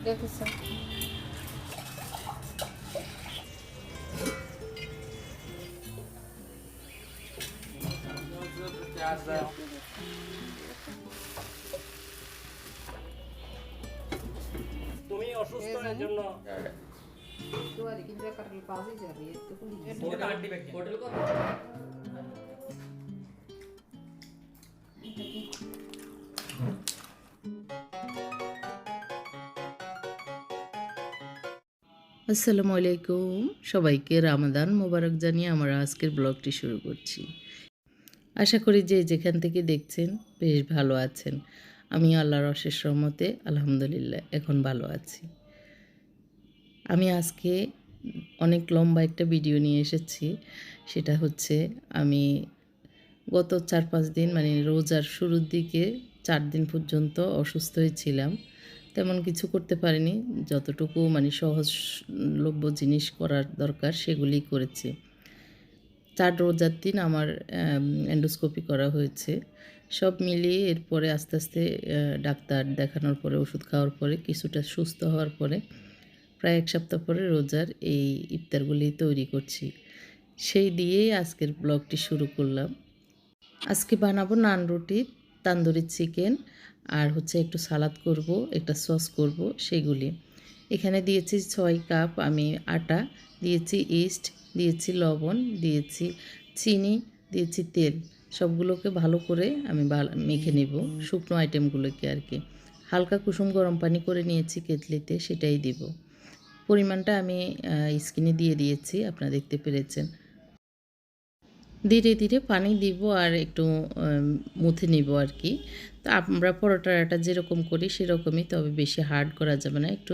দেখেছেন তুমি অসুস্থ এর জন্য আসসালামু আলাইকুম, সবাইকে রামাদান মোবারক জানিয়ে আমরা আজকের ব্লগটি শুরু করছি। আশা করি যে যেখান থেকে দেখছেন বেশ ভালো আছেন। আমি আল্লাহর অশেষ রহমতে আলহামদুলিল্লাহ এখন ভালো আছি। আমি আজকে অনেক লম্বা একটা ভিডিও নিয়ে এসেছি। সেটা হচ্ছে আমি গত 4-5 দিন মানে রোজার শুরুর দিকে 4 দিন পর্যন্ত অসুস্থ হয়েছিলাম। তেমন কিছু করতে পারিনি, যতটুকু মানে সহজলভ্য জিনিস করার দরকার সেগুলি করেছি। 4 রোজার দিন আমার এন্ডোস্কোপি করা হয়েছে। সব মিলিয়ে এরপরে আস্তে আস্তে ডাক্তার দেখানোর পরে ওষুধ খাওয়ার পরে কিছুটা সুস্থ হওয়ার পরে প্রায় 1 সপ্তাহ পরে রোজার এই ইফতারগুলি তৈরি করছি। সেই দিয়েই আজকের ব্লগটি শুরু করলাম। আজকে বানাবো নান রুটি, তান্দুরি চিকেন আর হচ্ছে একটু সালাদ করব, একটা সস করব সেগুলি। এখানে দিয়েছি 6 কাপ আমি আটা, দিয়েছি ইস্ট, দিয়েছি লবণ, দিয়েছি চিনি, দিয়েছি তেল। সবগুলোকে ভালো করে আমি মেখে নেব, শুকনো আইটেমগুলোকে আর কি। হালকা কুসুম গরম পানি করে নিয়েছি কেটলিতে, সেটাই দিব। পরিমাণটা আমি স্ক্রিনে দিয়ে দিয়েছি, আপনারা দেখতে পেরেছেন। ধীরে ধীরে পানি দিব আর একটু মুথে নিব আর কি। তো আমরা পরোটার আটা যেরকম করি সেরকমই, তবে বেশি হার্ড করা যাবে না, একটু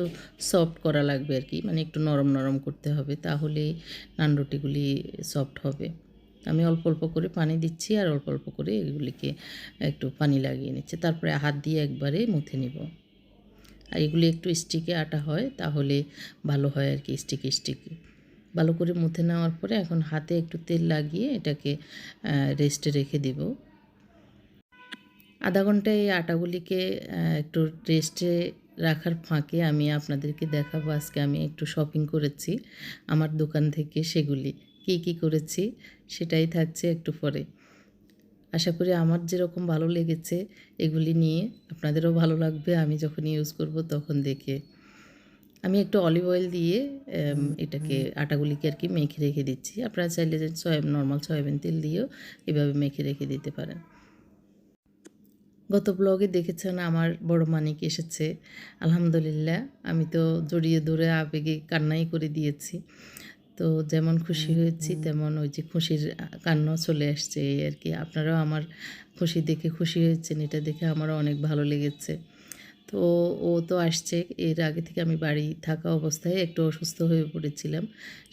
সফট করা লাগবে আর কি, মানে একটু নরম নরম করতে হবে, তাহলেই নান রুটিগুলি সফট হবে। আমি অল্প অল্প করে পানি দিচ্ছি আর অল্প অল্প করে এগুলিকে একটু পানি লাগিয়ে নিচ্ছি, তারপরে হাত দিয়ে একবারে মুথে নিব। আর এগুলি একটু স্টিকে আটা হয়, তাহলে ভালো হয় আর কি, স্টিকি স্টিকি। ভালো করে মুথে নেওয়ার পরে এখন হাতে একটু তেল লাগিয়ে এটাকে রেস্টে রেখে দেব। আধা ঘন্টা এই আটাগুলিকে একটু রেস্টে রাখার ফাঁকে আমি আপনাদেরকে দেখাবো আজকে আমি একটু শপিং করেছি আমার দোকান থেকে। সেগুলি কি কি করেছি সেটাই থাকছে একটু পরে। আশা করি আমার যেরকম ভালো লেগেছে এগুলি নিয়ে আপনাদেরও ভালো লাগবে আমি যখন ইউজ করব তখন দেখে। আমি একটু অলিভ অয়েল দিয়ে এটাকে আটাগুলিকে আর কি মেখে রেখে দিচ্ছি। আপনারা চাইলে যে নর্মাল সয়াবিন তেল দিয়েও এভাবে মেখে রেখে দিতে পারেন। গত ব্লগে দেখেছেন আমার বড় মানিক এসেছে, আলহামদুলিল্লাহ। আমি তো জড়িয়ে ধরে আবেগে কান্নাই করে দিয়েছি। তো যেমন খুশি হয়েছি তেমন ওই যে খুশির কান্নাও চলে আসছে এই আর কি। আপনারাও আমার খুশি দেখে খুশি হয়েছেন, এটা দেখে আমারও অনেক ভালো লেগেছে। তো ও তো আসছে, এর আগে থেকে আমি বাড়ি থাকা অবস্থায় একটু অসুস্থ হয়ে পড়েছিলাম,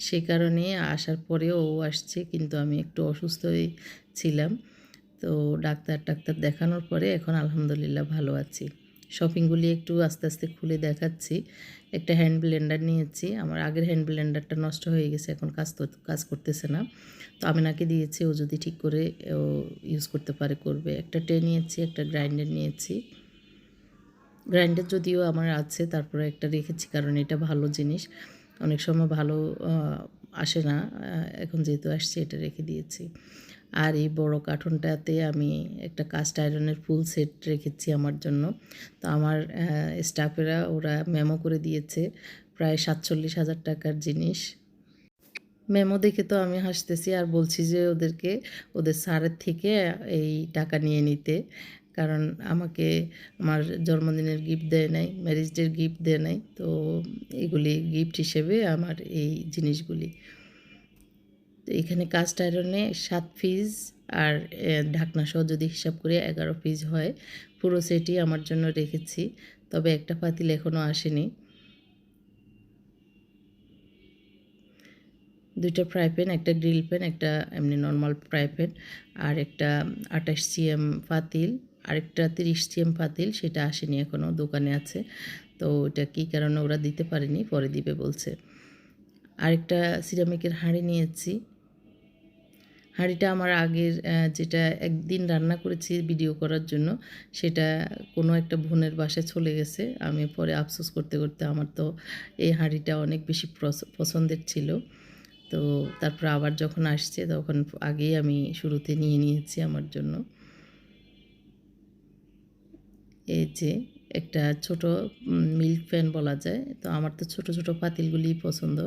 সেই কারণে আসার পরেও ও আসছে, কিন্তু আমি একটু অসুস্থ হয়ে ছিলাম। তো ডাক্তার দেখানোর পরে এখন আলহামদুলিল্লাহ ভালো আছি। শপিংগুলি একটু আস্তে আস্তে খুলে দেখাচ্ছি। একটা হ্যান্ড ব্লেন্ডার নিয়েছি, আমার আগের হ্যান্ড ব্লেন্ডারটা নষ্ট হয়ে গেছে, এখন কাজ করতেছে না। তো আমিনাকে দিয়েছি, ও যদি ঠিক করে ও ইউজ করতে পারে করবে। একটা ট্রে নিয়েছি, একটা গ্রাইন্ডার নিয়েছি। গ্রাইন্ডার যদিও আমার আছে, তারপরে একটা রেখেছি কারণ এটা ভালো জিনিস, অনেক সময় ভালো আসে না, এখন যেহেতু আসছে এটা রেখে দিয়েছি। আর এই বড় কার্টুনটাতে আমি একটা কাস্ট আয়রনের ফুল সেট রেখেছি আমার জন্য। তো আমার স্টাফেরা ওরা মেমো করে দিয়েছে প্রায় 47,000 টাকার জিনিস। মেমো দেখে তো আমি হাসতেছি আর বলছি যে ওদেরকে ওদের স্যারের থেকে এই টাকা নিয়ে নিতে, কারণ আমাকে আমার জন্মদিনের গিফট দেয় নাই, ম্যারেজ ডের গিফট দেয় নাই। তো এগুলি গিফট হিসেবে আমার এই জিনিসগুলি। তো এখানে কাস্ট আয়রনে 7 পিস আর ঢাকনাসহ যদি হিসাব করে 11 পিস হয়। পুরো সেটই আমার জন্য রেখেছি, তবে একটা পাতিল এখনও আসেনি। 2টা ফ্রাই প্যান, একটা গ্রিল প্যান, একটা এমনি নর্মাল ফ্রাই প্যান, আর একটা 28 সিএম পাতিল, আরেকটা 30 সিএম পাতিল, সেটা আসেনি এখনও, দোকানে আছে। তো এটা কী কারণে ওরা দিতে পারেনি, পরে দিবে বলছে। আরেকটা সিরামিকের হাঁড়ি নিয়েছি, হাঁড়িটা আমার আগের যেটা একদিন রান্না করেছি ভিডিও করার জন্য, সেটা কোনো একটা বোনের বাসায় চলে গেছে। আমি পরে আফসোস করতে, করতে আমার তো এই হাঁড়িটা অনেক বেশি পছন্দের ছিল। তো তারপর আবার যখন আসছে তখন আগেই আমি শুরুতে নিয়ে নিয়েছি আমার জন্য। এই যে একটা ছোট মিল্ক প্যান বলা যায়। তো আমার তো ছোট, ছোট পাতিলগুলিই পছন্দ।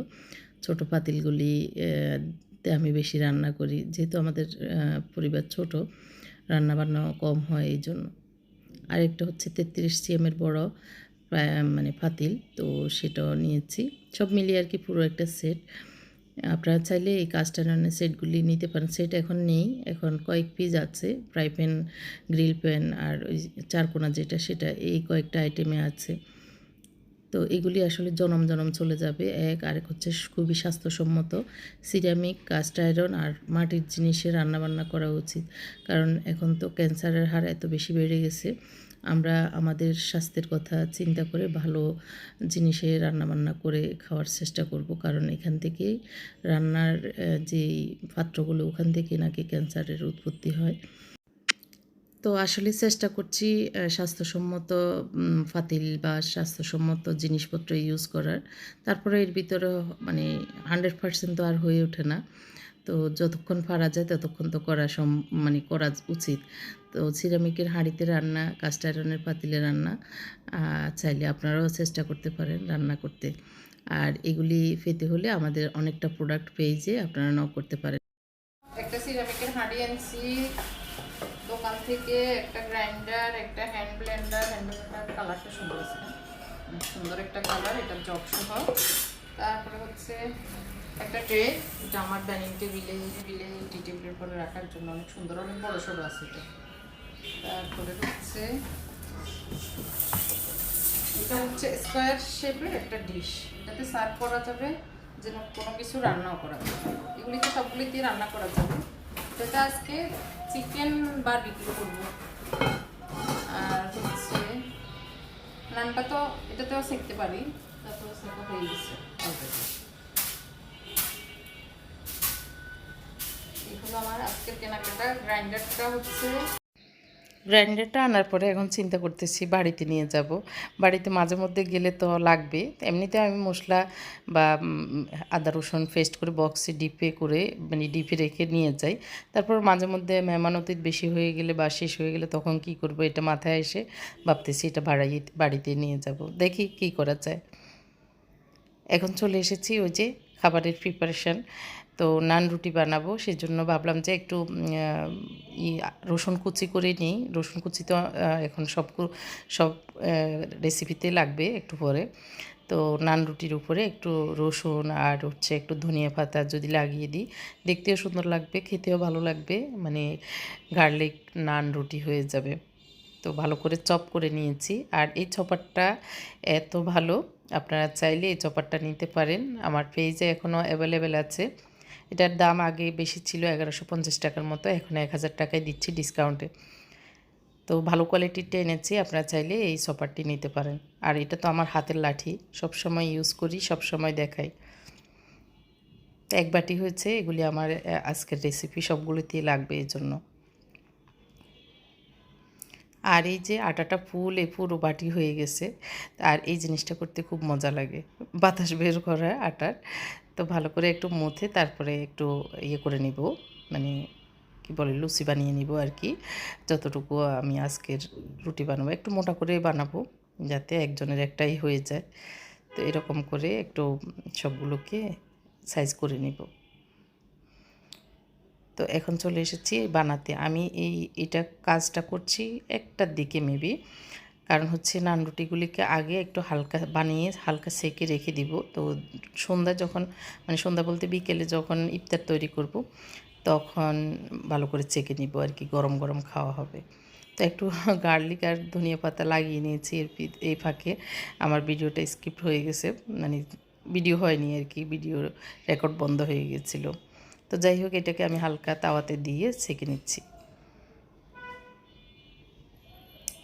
ছোট পাতিলগুলি তে আমি বেশি রান্না করি। যেহেতু আমাদের পরিবার ছোট, রান্নাবান্নাও কম হয় এইজন্য। আরেকটা হচ্ছে 33 সিএমের বড় মানে পাতিল। তো সেটাও নিয়েছি। সব মিলিয়ে আর কি পুরো একটা সেট। আপনারা চাইলে এই কাস্ট আয়রনের সেটগুলি নিতে পারেন। সেট এখন নেই। এখন কয়েক পিস আছে। ফ্রাই প্যান, গ্রিল প্যান আর ওই চারকোনা যেটা সেটা এই কয়েকটা আইটেমে আছে। তো এগুলি আসলে জনম, জনম চলে যাবে। আরেক হচ্ছে খুবই স্বাস্থ্যসম্মত সিরামিক, কাস্ট আয়রন আর মাটির জিনিসে রান্নাবান্না করা উচিত। কারণ এখন তো ক্যান্সারের হার এত বেশি বেড়ে গেছে। আমরা আমাদের স্বাস্থ্যের কথা চিন্তা করে ভালো জিনিসে রান্নাবান্না করে খাওয়ার চেষ্টা করব। কারণ এখান থেকেই রান্নার যেই পাত্রগুলো ওখান থেকে নাকি ক্যান্সারের উৎপত্তি হয়। তো আসলে চেষ্টা করছি স্বাস্থ্যসম্মত পাতিল বা স্বাস্থ্যসম্মত জিনিসপত্র ইউজ করার। তারপরে এর ভিতরে মানে 100% তো আর হয়ে ওঠে না। তো যতক্ষণ পারা যায় ততক্ষণ তো করা মানে করা উচিত। তো সিরামিকের হাঁড়িতে রান্না, কাস্ট আয়রনের পাতিলে রান্না চাইলে আপনারাও চেষ্টা করতে পারেন রান্না করতে। আর এগুলি পেতে হলে আমাদের অনেকটা প্রোডাক্ট পেজে আপনারা নক করতে পারেন। একটা সিরামিকের হাঁড়ি আনছি দোকান থেকে, একটা গ্রাইন্ডার, একটা হ্যান্ড ব্লেন্ডার কালারটা সুন্দর আছে, সুন্দর একটা কালার, এটা জগ সহ। তারপরে হচ্ছে একটা ট্রে, এটা আমার ডাইনিং টেবিলে টি টেবিলের উপরে রাখার জন্য অনেক সুন্দর, অনেক বড় সড়ো আছে এটা। তারপরে হচ্ছে এটা হচ্ছে স্কোয়ার শেপের একটা ডিশ, এটাতে সার্ভ করা যাবে, যেন কোনো কিছু রান্নাও করা যাবে। এগুলিতে সবগুলিতে রান্না করা যাবে। এটা আজকে চিকেন বারবিকিউ করব। আর হচ্ছে নানটা তো এটাতেও শিখতে পারি, তারপর সেটা হয়ে গেছে অলরেডি। এগুলো আমার আজকের কেনাকাটা। গ্রাইন্ডারটা হচ্ছে গ্রাইন্ডারটা আনার পরে এখন চিন্তা করতেছি বাড়িতে নিয়ে যাব। বাড়িতে মাঝে মধ্যে গেলে তো লাগবে। এমনিতে আমি মশলা বা আদা রসুন পেস্ট করে বক্সে ডিপে করে মানে ডিপে রেখে নিয়ে যাই। তারপর মাঝে মধ্যে মেহমান অতিথি বেশি হয়ে গেলে বা শেষ হয়ে গেলে তখন কি করব, এটা মাথায় এসে ভাবতেছি এটা বাড়িতে নিয়ে যাব। দেখি কি করা যায়। এখন চলে এসেছি ওই যে খাবারের প্রিপারেশান। তো নান রুটি বানাবো, সেজন্য ভাবলাম যে একটু রসুন কুচি করে নিই। রসুন কুচি তো এখন সব রেসিপিতে লাগবে একটু পরে। তো নান রুটির উপরে একটু রসুন আর হচ্ছে একটু ধনিয়া পাতা যদি লাগিয়ে দিই, দেখতেও সুন্দর লাগবে, খেতেও ভালো লাগবে, মানে গার্লিক নান রুটি হয়ে যাবে। তো ভালো করে চপ করে নিয়েছি। আর এই চপারটা এত ভালো, আপনারা চাইলে এই চপারটা নিতে পারেন। আমার পেজে এখনও অ্যাভেলেবেল আছে। এটার দাম আগে বেশি ছিল, 1150 টাকার মতো, এখন 1000 টাকায় দিচ্ছি ডিসকাউন্টে। তো ভালো কোয়ালিটিরটা এনেছি, আপনারা চাইলে এই চপারটি নিতে পারেন। আর এটা তো আমার হাতের লাঠি, সবসময় ইউজ করি, সবসময় দেখাই। এক বাটি হয়েছে, এগুলি আমার আজকের রেসিপি সবগুলোতেই লাগবে এই জন্য। আর এই যে আটাটা ফুলে পুরো বাটি হয়ে গেছে। আর এই জিনিসটা করতে খুব মজা লাগে, বাতাস বের করা আটার। তো ভালো করে একটু মথে তারপরে একটু ইয়ে করে নিব, মানে কি বলে লুচি বানিয়ে নিব আর কি। যতটুকু আমি আজকের রুটি বানাবো একটু মোটা করে বানাবো, যাতে একজনের একটাই হয়ে যায়। তো এরকম করে একটু সবগুলোকে সাইজ করে নিব। তো এখন চলে এসেছি বানাতে। আমি এটা কাজটা করছি একটার দিকে মেবি, কারণ হচ্ছে নান রুটিগুলিকে আগে একটু হালকা বানিয়ে হালকা সেকে রেখে দিব। তো সন্ধ্যা যখন, মানে সন্ধ্যা বলতে বিকেলে যখন ইফতার তৈরি করব, তখন ভালো করে চেকে নিব আর কি, গরম গরম খাওয়া হবে। তো একটু গার্লিক আর ধনিয়া পাতা লাগিয়ে নিয়েছি। এই ফাঁকে আমার ভিডিওটা স্কিপ হয়ে গেছে, মানে ভিডিও হয়নি আর কি, ভিডিও রেকর্ড বন্ধ হয়ে গেছিলো। তো যাই হোক, এটাকে আমি হালকা তাওয়াতে দিয়ে সেঁকে নিচ্ছি।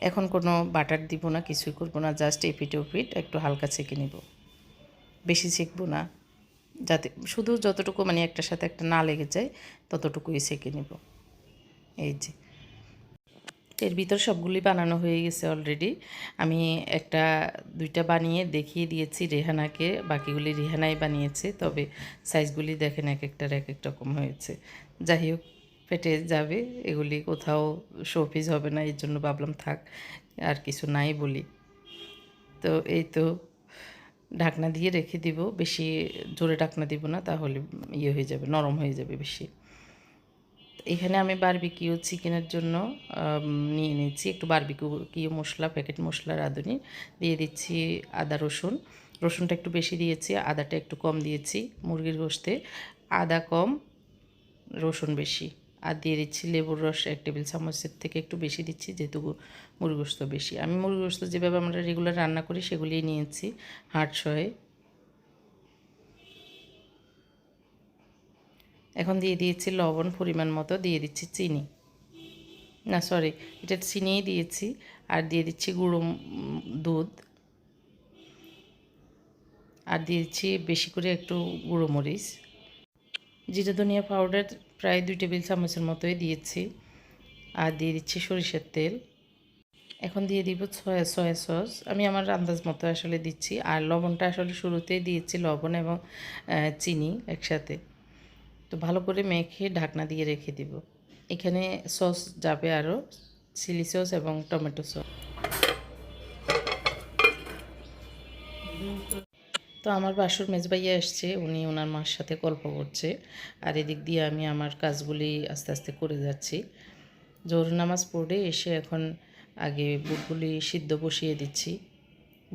এখন কোনো বাটার দিব না, কিছুই করব না, জাস্ট এপিট ওপিট একটু হালকা ছেঁকে নেব, বেশি ছেঁকবো না। যাতে শুধু যতটুকু মানে একটার সাথে একটা না লেগে যায় ততটুকুই সেঁকে নেব। এই যে এর ভিতর সবগুলি বানানো হয়ে গেছে অলরেডি। আমি একটা দুইটা বানিয়ে দেখিয়ে দিয়েছি রেহানাকে, বাকিগুলি রেহানাই বানিয়েছে, তবে সাইজগুলি দেখেন এক একটার এক এক রকম হয়েছে। যাই হোক, পেটে যাবে, এগুলি কোথাও শোপিস হবে না, এই জন্য ভাবলাম থাক আর কিছু নাই বলি। তো এই তো ঢাকনা দিয়ে রেখে দিব, বেশি জোরে ঢাকনা দিব না, তাহলে ইয়ে হয়ে যাবে, নরম হয়ে যাবে বেশি। এখানে আমি বারবিকিউ চিকেনের জন্য নিয়ে নিচ্ছি একটু বারবিকিউ মশলা, প্যাকেট মশলা রাঁধুনি, দিয়ে দিচ্ছি আদা রসুন। রসুনটা একটু বেশি দিয়েছি, আদাটা একটু কম দিয়েছি। মুরগির গোশতে আদা কম রসুন বেশি। আর দিয়ে দিচ্ছি লেবুর রস 1 টেবিল চামচের থেকে একটু বেশি দিচ্ছি, যেহেতু মুরগি গোশত বেশি। আমি মুরগি গোশত যেভাবে আমরা রেগুলার রান্না করি সেগুলিই নিয়েছি, হাড় সহে। এখন দিয়ে দিয়েছি লবণ পরিমাণ মতো, দিয়ে দিচ্ছি চিনি, না সরি, এটা চিনিই দিয়েছি। আর দিয়ে দিচ্ছি গুঁড়ো দুধ, আর দিয়ে দিচ্ছি বেশি করে একটু গুঁড়ো মরিচ। জিরা ধনিয়া পাউডার প্রায় 2 টেবিল চামচের মতোই দিয়েছি। আর দিয়ে দিচ্ছি সরিষার তেল। এখন দিয়ে দিব সয়া সস, আমি আমার আন্দাজ মতো আসলে দিচ্ছি। আর লবণটা আসলে শুরুতেই দিয়েছি, লবণ এবং চিনি একসাথে। তো ভালো করে মেখে ঢাকনা দিয়ে রেখে দিব। এখানে সস যাবে আরও, চিলি সস এবং টমেটো সস। তো আমার বাসুর মেজবাইয়া এসছে, উনি ওনার মার সাথে গল্প করছে, আর এদিক দিয়ে আমি আমার কাজগুলি আস্তে আস্তে করে যাচ্ছি। জোহর নামাজ পড়ে এসে এখন আগে বুটগুলি সিদ্ধ বসিয়ে দিচ্ছি।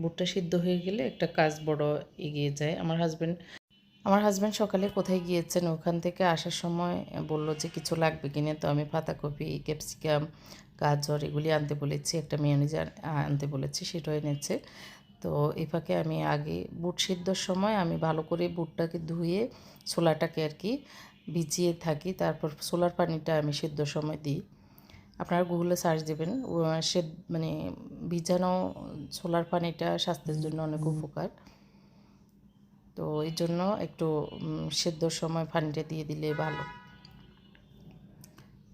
বুটটা সিদ্ধ হয়ে গেলে একটা কাজ বড় এগিয়ে যায়। আমার হাজব্যান্ড সকালে কোথায় গিয়েছেন, ওখান থেকে আসার সময় বলল যে কিছু লাগবে কিনে, তো আমি পাতাকপি, ক্যাপসিকাম, গাজর এগুলি আনতে বলেছি, একটা মেয়োনিজ আনতে বলেছি, সেটাও এনেছে। তো এই ফাঁকে আমি আগে বুট সিদ্ধর সময় আমি ভালো করে বুটটাকে ধুয়ে ছোলাটাকে আর কি ভিজিয়ে থাকি, তারপর ছোলার পানিটা আমি সিদ্ধর সময় দিই। আপনারা গুগলে সার্চ দেবেন, সে মানে ভিজানো ছোলার পানিটা স্বাস্থ্যের জন্য অনেক উপকার। তো এই জন্য একটু সেদ্ধর সময় পানিটা দিয়ে দিলে ভালো।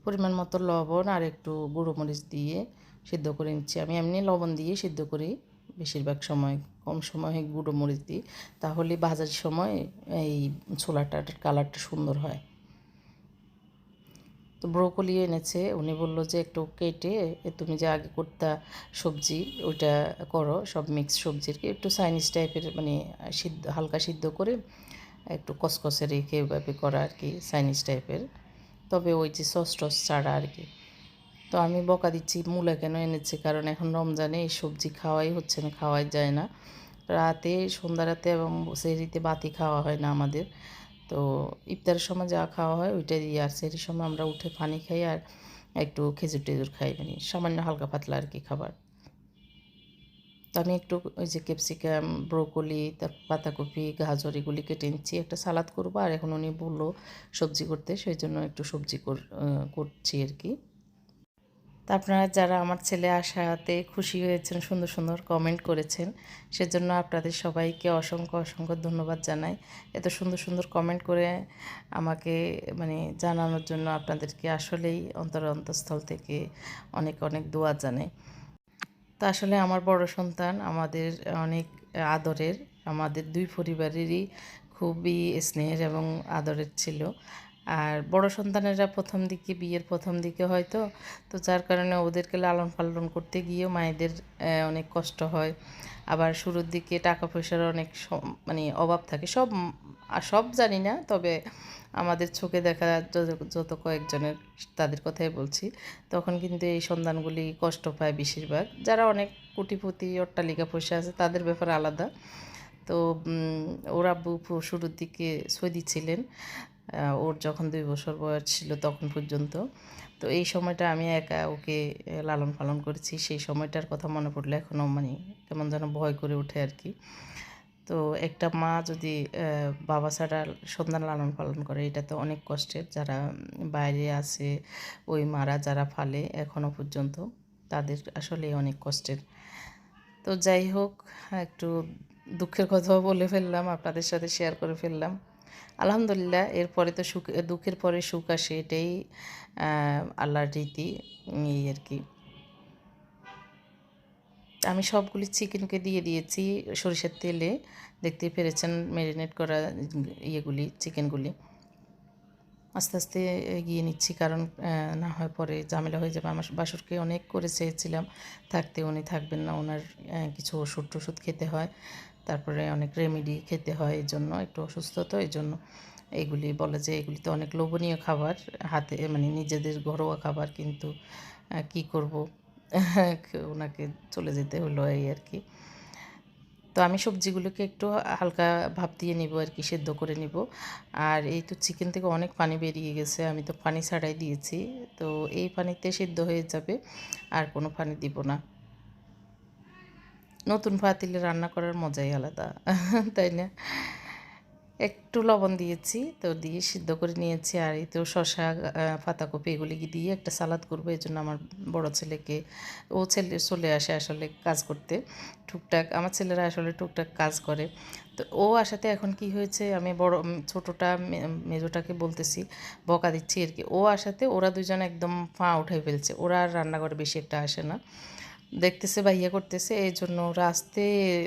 পরিমাণ মতো লবণ আর একটু গুঁড়ো মরিচ দিয়ে সিদ্ধ করে নিচ্ছি। আমি এমনি লবণ দিয়ে সিদ্ধ করি বেশিরভাগ সময়, কম সময় গুঁড়ো মরিচ দিই, তাহলে ভাজার সময় এই ছোলাটার কালারটা সুন্দর হয়। তো ব্রোকলি এনেছে, উনি বললো যে একটু কেটে তুমি যে আগে করতা সবজি ওইটা করো, সব মিক্স সবজির একটু চাইনিজ টাইপের, মানে সিদ্ধ হালকা সিদ্ধ করে একটু কসকসে রেখে ওইভাবে করা আর কি, চাইনিজ টাইপের, তবে ওই যে সস টস ছাড়া আর কি। তো আমি বকা দিচ্ছি মূলা কেন এনেছে, কারণ এখন রমজানে এই সবজি খাওয়াই হচ্ছে না, খাওয়াই যায় না। রাতে সন্ধ্যা রাতে এবং সেহরিতে বাতি খাওয়া হয় না আমাদের। তো ইফতারের সময় যা খাওয়া হয় ওইটাই দিয়ে, আর সেহরির সময় আমরা উঠে পানি খাই আর একটু খেজুর টেজুর খাই, মানে সামান্য হালকা পাতলা আর কি খাবার। তো আমি একটু ওই যে ক্যাপসিকাম, ব্রোকলি, তারপর পাতাকপি, গাজর এগুলি কেটে নিচ্ছি, একটা সালাদ করবো। আর এখন উনি বললো সবজি করতে, সেই জন্য একটু সবজি করছি আর কি। তা আপনারা যারা আমার ছেলে আসাতে খুশি হয়েছেন, সুন্দর সুন্দর কমেন্ট করেছেন, সেজন্য আপনাদের সবাইকে অসংখ্য অসংখ্য ধন্যবাদ জানাই। এত সুন্দর সুন্দর কমেন্ট করে আমাকে মানে জানানোর জন্য আপনাদেরকে আসলেই অন্তঃস্থল থেকে অনেক অনেক দোয়া জানাই। তো আসলে আমার বড় সন্তান আমাদের অনেক আদরের, আমাদের দুই পরিবারেরই খুবই স্নেহের এবং আদরের ছিল। আর বড় সন্তানেরা বিয়ের প্রথম দিকে হয়তো, তো যার কারণে ওদেরকে লালন পালন করতে গিয়েও মায়েদের অনেক কষ্ট হয়। আবার শুরুর দিকে টাকা পয়সার অনেক মানে অভাব থাকে, সব জানি না, তবে আমাদের চোখে দেখা যত কয়েকজনের তাদের কথাই বলছি, তখন কিন্তু এই সন্তানগুলি কষ্ট পায় বেশিরভাগ। যারা অনেক কোটিপতি অট্টালিকা পয়সা আছে তাদের ব্যাপারে আলাদা। তো ওর আব্বু শুরুর দিকে সৌদি ছিলেন, ওর যখন 2 বছর বয়স ছিল তখন পর্যন্ত। তো এই সময়টা আমি একা ওকে লালন পালন করেছি, সেই সময়টার কথা মনে পড়লে এখনও মানে কেমন যেন ভয় করে ওঠে আর কি। তো একটা মা যদি বাবা ছাড়া সন্তান লালন পালন করে, এটা তো অনেক কষ্টের। যারা বাইরে আছে ওই মারা যারা ফালে এখনও পর্যন্ত, তাদের আসলে অনেক কষ্টের। তো যাই হোক, একটু দুঃখের কথাও বলে ফেললাম, আপনাদের সাথে শেয়ার করে ফেললাম। আলহামদুলিল্লাহ, এরপরে তো সুখ, দুঃখের পরে সুখ আসে, এটাই আল্লাহর রীতি, এই আর কি। আমি সবগুলি চিকেনকে দিয়ে দিয়েছি সরিষার তেলে, দেখতেই পেরেছেন ম্যারিনেট করা ইয়েগুলি, চিকেনগুলি। আস্তে আস্তে এগিয়ে নিচ্ছি, কারণ না হয় পরে ঝামেলা হয়ে যাবে। আমার বাসুরকে অনেক করে চেয়েছিলাম থাকতে, উনি থাকবেন না, ওনার কিছু ওষুধ টষুধ খেতে হয়, তারপরে অনেক রেমেডি খেতে হয়, এই জন্য একটু অসুস্থ, তো এই জন্য এগুলি বলে যে এগুলি তো অনেক লোভনীয় খাবার, হাতে মানে নিজেদের ঘরোয়া খাবার, কিন্তু কি করব, ওনাকে চলে যেতে হলো, এই আর কি। তো আমি সবজিগুলোকে একটু হালকা ভাপ দিয়ে নিব আর কি, সেদ্ধ করে নিব। আর এই তো চিকেন থেকে অনেক পানি বেরিয়ে গেছে, আমি তো পানি ছাড়াই দিয়েছি, তো এই পানিতে সেদ্ধ হয়ে যাবে, আর কোনো পানি দিব না। নতুন পাতিলে রান্না করার মজাই আলাদা, তাই না? একটু লবণ দিয়েছি, তো দিয়ে সিদ্ধ করে নিয়েছি। আর এই তো শসা, পাতাকপি এগুলি দিয়ে একটা সালাদ করবো, এই জন্য আমার বড় ছেলেকে, ও চলে আসে আসলে কাজ করতে টুকটাক, আমার ছেলেরা আসলে টুকটাক কাজ করে। তো ও আসাতে এখন কি হয়েছে, আমি বড় ছোটোটা মেজোটাকে বলতেছি, বকা দিচ্ছি আর কি। ও আসাতে ওরা দুজন একদম পা উঠাই ফেলছে, ওরা আর রান্নাঘরে বেশি একটা আসে না, দেখতেছে ভাইয়া করতেছে, এই জন্য ওরা আসতে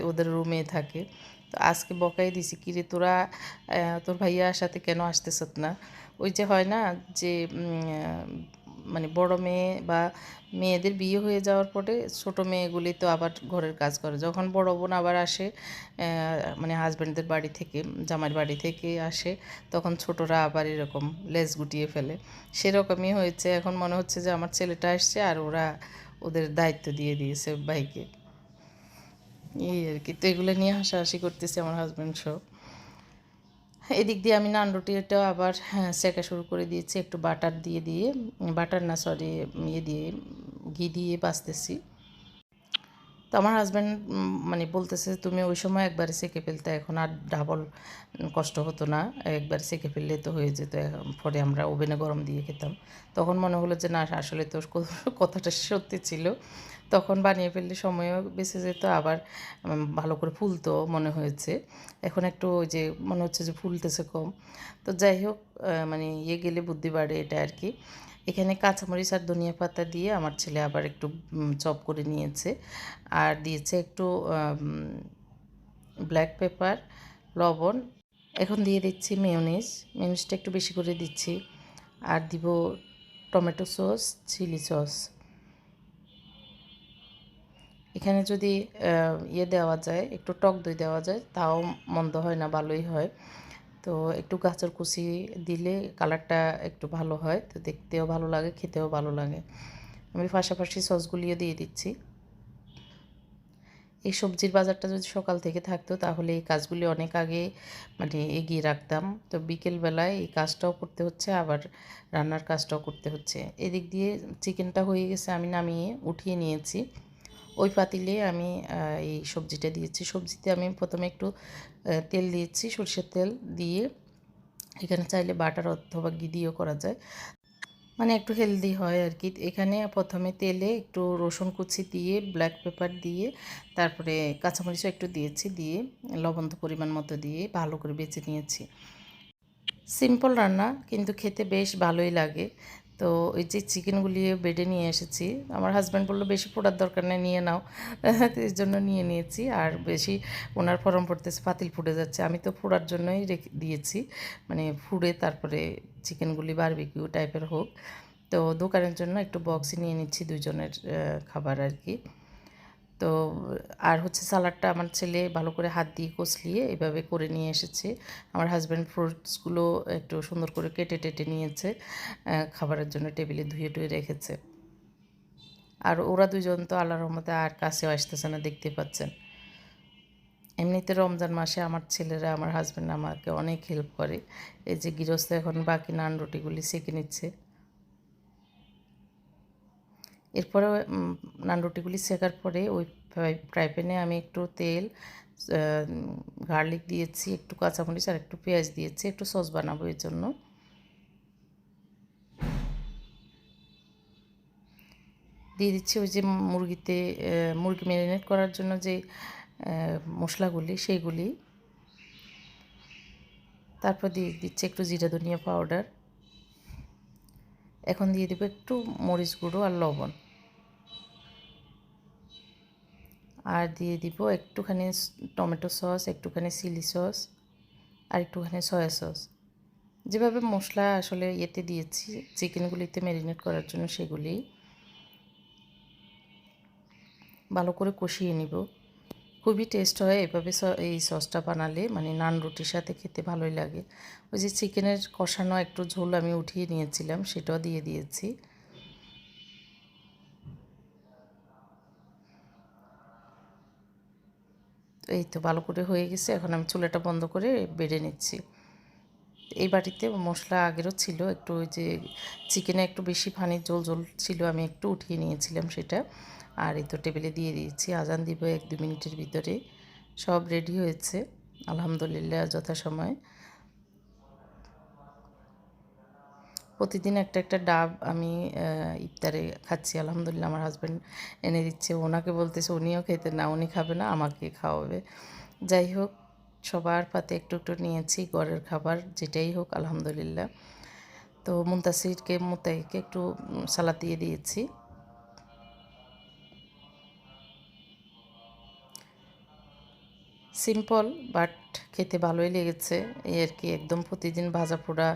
ওদের রুমে থাকে। তো আজকে বকাই দিছি, কিরে তোরা তোর ভাইয়ার সাথে কেন আসতেছ না? ওই যে হয় না যে মানে বড় মেয়ে বা মেয়েদের বিয়ে হয়ে যাওয়ার পরে ছোট মেয়েগুলি তো আবার ঘরের কাজ করে, যখন বড় বোন আবার আসে মানে হাজব্যান্ডদের বাড়ি থেকে, জামাইয়ের বাড়ি থেকে আসে, তখন ছোটরা আবার এরকম লেজ গুটিয়ে ফেলে। সেরকমই হয়েছে, এখন মনে হচ্ছে যে আমার ছেলেটা আসছে আর ওরা ওদের দায়িত্ব দিয়ে দিয়েছে ভাইকে, এই আর কি। তো এগুলো নিয়ে হাসাহাসি করতেছি আমার হাজব্যান্ড সহ। এদিক দিয়ে আমি নান রুটিটাও আবার সেঁকা শুরু করে দিয়েছি, একটু বাটার দিয়ে দিয়ে, বাটার না সরি, ইয়ে দিয়ে, ঘি দিয়ে বাছতেছি। তো আমার হাজব্যান্ড মানে বলতেছে তুমি ওই সময় একবারে সেঁকে ফেলতে, এখন আর ডাবল কষ্ট হতো না, একবারে সেঁকে ফেললে তো হয়ে যেত, পরে আমরা ওভেনে গরম দিয়ে খেতাম। তখন মনে হলো যে না, আসলে তোর কথাটা সত্যি ছিল, তখন বানিয়ে ফেললে সময়ও বেঁচে যেত, আবার ভালো করে ফুলতো মনে হয়েছে। এখন একটু ওই যে মনে হচ্ছে যে ফুলতেছে কম। তো যাই হোক, মানে ইয়ে গেলে বুদ্ধি বাড়ে, এটা আর কি। এখানে কাঁচামরিচ আর ধনিয়া পাতা দিয়ে আমার ছেলে আবার একটু চপ করে নিয়েছে, আর দিয়েছে একটু ব্ল্যাক পেপার, লবণ। এখন দিয়ে দিচ্ছি মেয়োনিজটা একটু বেশি করে দিচ্ছি, আর দিব টমেটো সস, চিলি সস। এখানে যদি ইয়ে দেওয়া যায়, একটু টক দই দেওয়া যায়, তাও মন্দ হয় না, ভালোই হয়। তো একটু গাজর কুচি দিলে কালারটা একটু ভালো হয়, তো দেখতেও ভালো লাগে, খেতেও ভালো লাগে। আমি পাশাপাশি সসগুলিও দিয়ে দিচ্ছি। এই সবজির বাজারটা যদি সকাল থেকে থাকতো তাহলে এই কাজগুলি অনেক আগে মানে এগিয়ে রাখতাম। তো বিকেলবেলায় এই কাজটাও করতে হচ্ছে, আবার রান্নার কাজটাও করতে হচ্ছে। এদিক দিয়ে চিকেনটা হয়ে গেছে, আমি নামিয়ে উঠিয়ে নিয়েছি। ওই পাতিলে আমি এই সবজিটা দিয়েছি। সবজিতে আমি প্রথমে একটু তেল দিয়েছি, সরষের তেল দিয়ে, এখানে চাইলে বাটার অথবা ঘি দিয়েও করা যায়, মানে একটু হেলদি হয় আর কি। এখানে প্রথমে তেলে একটু রসুন কুচি দিয়ে, ব্ল্যাক পেপার দিয়ে, তারপরে কাঁচামরিচও একটু দিয়েছি, দিয়ে লবণ তো পরিমাণ মতো দিয়ে ভালো করে বেছে নিয়েছি। সিম্পল রান্না, কিন্তু খেতে বেশ ভালোই লাগে। তো ওই যে চিকেনগুলি বেডে নিয়ে এসেছি, আমার হাজব্যান্ড বললো বেশি পোড়ার দরকার নেই, নিয়ে নাও, তো এর জন্য নিয়ে নিয়েছি। আর বেশি ওনার ফরম পড়তেছে, পাতিল ফুটে যাচ্ছে, আমি তো পোড়ার জন্যই রেখে দিয়েছি, মানে ফুড়ে তারপরে চিকেনগুলি বারবিকিউ টাইপের হোক। তো দোকানের জন্য একটু বক্সে নিয়ে নিচ্ছি, দুজনের খাবার আর কি। তো আর হচ্ছে সালাডটা আমার ছেলে ভালো করে হাত দিয়ে কষলিয়ে এভাবে করে নিয়ে এসেছে। আমার হাজব্যান্ড ফ্রুটসগুলো একটু সুন্দর করে কেটে টেটে নিয়েছে, খাবারের জন্য টেবিলে ধুয়ে টুয়ে রেখেছে। আর ওরা দুজন তো আল্লাহর রহমতে আর কাছেও আসতেছে না, দেখতে পাচ্ছেন। এমনিতে রমজান মাসে আমার ছেলেরা, আমার হাজব্যান্ড আমাকে অনেক হেল্প করে। এই যে গৃহস্থ এখন বাকি নান রুটিগুলি সেঁকে নিচ্ছে। এরপরে নান রুটিগুলি সেকার পরে ওই ফ্রাই প্যানে আমি একটু তেল, গার্লিক দিয়েছি, একটু কাঁচামরিচ আর একটু পেঁয়াজ দিয়েছি, একটু সস বানাবো এর জন্য। দিয়ে দিচ্ছি ওই যে মুরগিতে মুরগি ম্যারিনেট করার জন্য যে মশলাগুলি, সেইগুলি। তারপর দিয়ে দিচ্ছি একটু জিরা ধনিয়া পাউডার। এখন দিয়ে দেবো একটু মরিচ গুঁড়ো আর লবণ, আর দিয়ে দিব একটুখানি টমেটো সস, একটুখানি চিলি সস আর একটুখানি সয়া সস। যেভাবে মশলা আসলে ইয়েতে দিয়েছি চিকেনগুলিতে ম্যারিনেট করার জন্য, সেগুলি ভালো করে কষিয়ে নিব। খুবই টেস্ট হয় এভাবে এই সসটা বানালে, মানে নান রুটির সাথে খেতে ভালোই লাগে। ওই যে চিকেনের কষানো একটু ঝোল আমি উঠিয়ে নিয়েছিলাম, সেটাও দিয়ে দিয়েছি। এই তো ভালো করে হয়ে গেছে। এখন আমি চুলাটা বন্ধ করে বেড়ে নিচ্ছি। এই বাটিতে মশলা আগেরও ছিল, একটু ওই যে চিকেনে একটু বেশি পানির ঝোল ঝোল ছিল, আমি একটু উঠিয়ে নিয়েছিলাম সেটা। আর এই তো টেবিলে দিয়ে দিয়েছি। আজান দিব 1-2 মিনিটের ভিতরে। সব রেডি হয়েছে আলহামদুলিল্লাহ যথাসময়ে। প্রতিদিন একটা একটা ডাব আমি ইফতারে খাচ্ছি আলহামদুলিল্লাহ। আমার হাজব্যান্ড এনে দিচ্ছে, ওনাকে বলতেছে উনিও খেতে না, উনি খাবে না, আমাকে খাওয়াবে। যাই হোক, সবার পাতে একটু একটু নিয়েছি, ঘরের খাবার যেটাই হোক আলহামদুলিল্লাহ। তো মুতাইকে একটু সালাদ দিয়ে দিয়েছি। সিম্পল বাট খেতে ভালোই লেগেছে, এই আর কি। একদম প্রতিদিন ভাজা পোড়া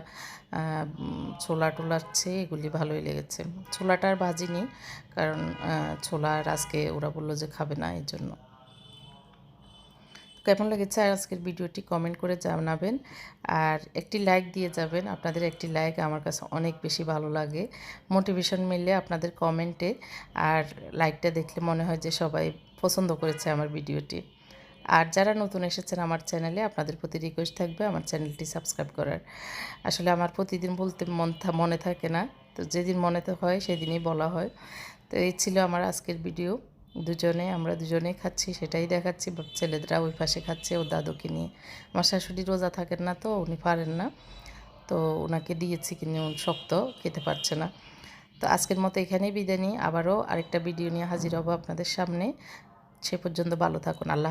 ছোলা টোলার চেয়ে এগুলি ভালোই লেগেছে। ছোলাটা আর ভাজিনি, কারণ ছোলা আর আজকে ওরা বললো যে খাবে না, এই জন্য। কেমন লেগেছে আর আজকের ভিডিওটি কমেন্ট করে জানাবেন, আর একটি লাইক দিয়ে যাবেন। আপনাদের একটি লাইক আমার কাছে অনেক বেশি ভালো লাগে, মোটিভেশন মিলে আপনাদের কমেন্টে। আর লাইকটা দেখলে মনে হয় যে সবাই পছন্দ করেছে আমার ভিডিওটি। আর যারা নতুন এসেছেন আমার চ্যানেলে, আপনাদের প্রতি রিকোয়েস্ট থাকবে আমার চ্যানেলটি সাবস্ক্রাইব করার। আসলে আমার প্রতিদিন বলতে মনে থাকে না, তো যেদিন মনেতে হয় সেদিনই বলা হয়। তো এই ছিল আমার আজকের ভিডিও। আমরা দুজনেই খাচ্ছি, সেটাই দেখাচ্ছি। ছেলেরা ওই পাশে খাচ্ছে ওর দাদুকে নিয়ে। আমার শাশুড়ি রোজা থাকেন না, তো উনি পারেন না, তো ওনাকে দিয়েছি, কিন্তু শক্ত খেতে পারছে না। তো আজকের মতো এখানেই বিদায় নিই। আবারও আরেকটা ভিডিও নিয়ে হাজির হব আপনাদের সামনে। সে পর্যন্ত ভালো থাকুন। আল্লাহ।